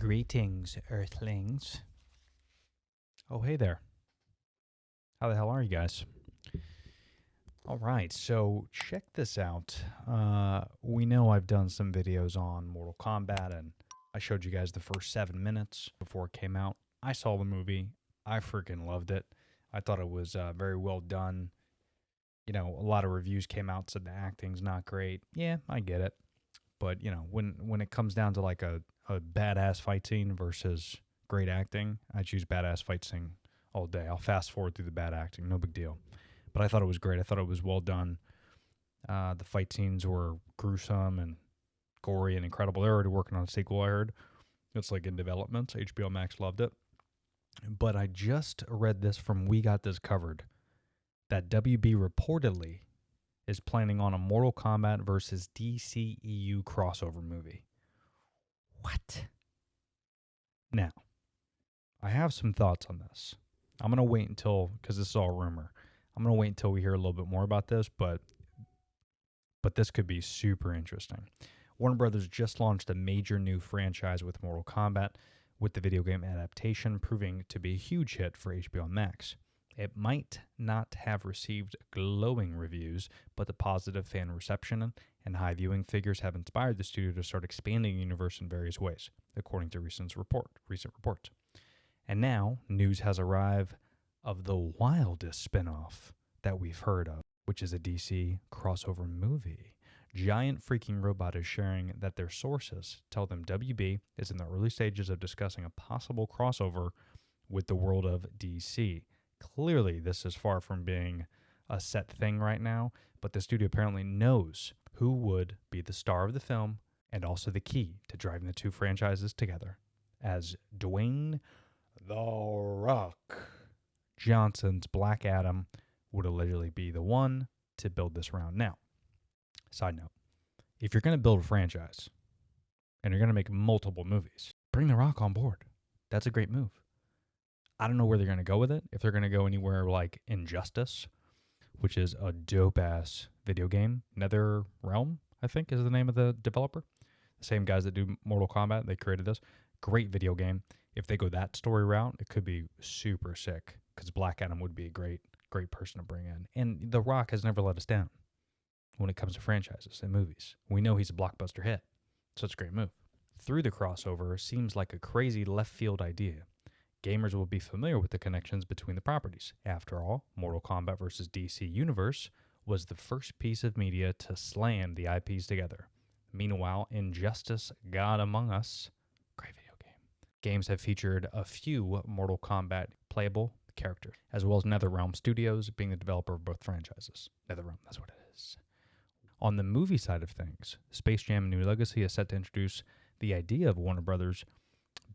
Greetings, Earthlings. Oh, hey there. How the hell are you guys? All right, so check this out. We know I've done some videos on Mortal Kombat, and I showed you guys the first 7 minutes before it came out. I saw the movie. I freaking loved it. I thought it was very well done. You know, a lot of reviews came out, said the acting's not great. Yeah, I get it. But, you know, when it comes down to like a badass fight scene versus great acting, I choose badass fight scene all day. I'll fast forward through the bad acting, no big deal. But I thought it was great. I thought it was well done. The fight scenes were gruesome and gory and incredible. They're already working on a sequel, I heard. It's like in development. HBO Max loved it. But I just read this from WeGotThisCovered that WB reportedly is planning on a Mortal Kombat versus DCEU crossover movie. What? Now, I have some thoughts on this. I'm going to wait until, because this is all rumor, I'm going to wait until we hear a little bit more about this, but this could be super interesting. Warner Brothers just launched a major new franchise with Mortal Kombat, with the video game adaptation proving to be a huge hit for HBO Max. It might not have received glowing reviews, but the positive fan reception and high viewing figures have inspired the studio to start expanding the universe in various ways, according to recent reports. And now, news has arrived of the wildest spinoff that we've heard of, which is a DC crossover movie. Giant Freaking Robot is sharing that their sources tell them WB is in the early stages of discussing a possible crossover with the world of DC. Clearly, this is far from being a set thing right now, but the studio apparently knows who would be the star of the film and also the key to driving the two franchises together, as Dwayne "The Rock" Johnson's Black Adam would allegedly be the one to build this around. Now, side note, if you're going to build a franchise and you're going to make multiple movies, bring The Rock on board. That's a great move. I don't know where they're going to go with it. If they're going to go anywhere like Injustice, which is a dope-ass video game. NetherRealm, I think, is the name of the developer. The same guys that do Mortal Kombat, they created this. Great video game. If they go that story route, it could be super sick because Black Adam would be a great person to bring in. And The Rock has never let us down when it comes to franchises and movies. We know he's a blockbuster hit. So it's a great move. Through the crossover seems like a crazy left field idea. Gamers will be familiar with the connections between the properties. After all, Mortal Kombat vs. DC Universe was the first piece of media to slam the IPs together. Meanwhile, Injustice God Among Us, great video game. Games have featured a few Mortal Kombat playable characters, as well as NetherRealm Studios being the developer of both franchises. NetherRealm, that's what it is. On the movie side of things, Space Jam: New Legacy is set to introduce the idea of Warner Brothers'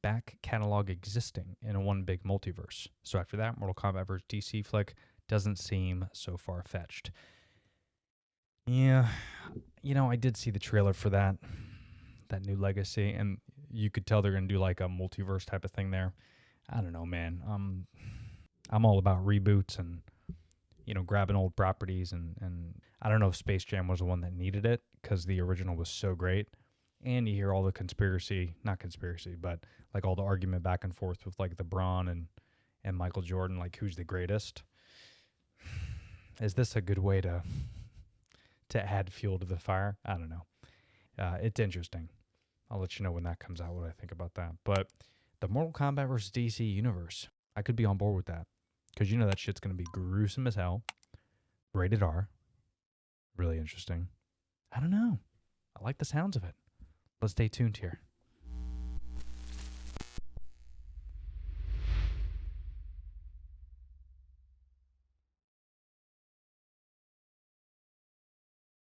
back catalog existing in one big multiverse. So after that, Mortal Kombat vs. DC flick doesn't seem so far-fetched. Yeah, you know, I did see the trailer for that New Legacy, and you could tell they're going to do like a multiverse type of thing there. I don't know, man. I'm all about reboots and, you know, grabbing old properties, and I don't know if Space Jam was the one that needed it because the original was so great. And you hear all the not conspiracy, but like all the argument back and forth with like LeBron and Michael Jordan, like who's the greatest. Is this a good way to add fuel to the fire? I don't know. It's interesting. I'll let you know when that comes out, what I think about that. But the Mortal Kombat vs. DC universe, I could be on board with that. Because you know that shit's going to be gruesome as hell. Rated R. Really interesting. I don't know. I like the sounds of it. Let's stay tuned here.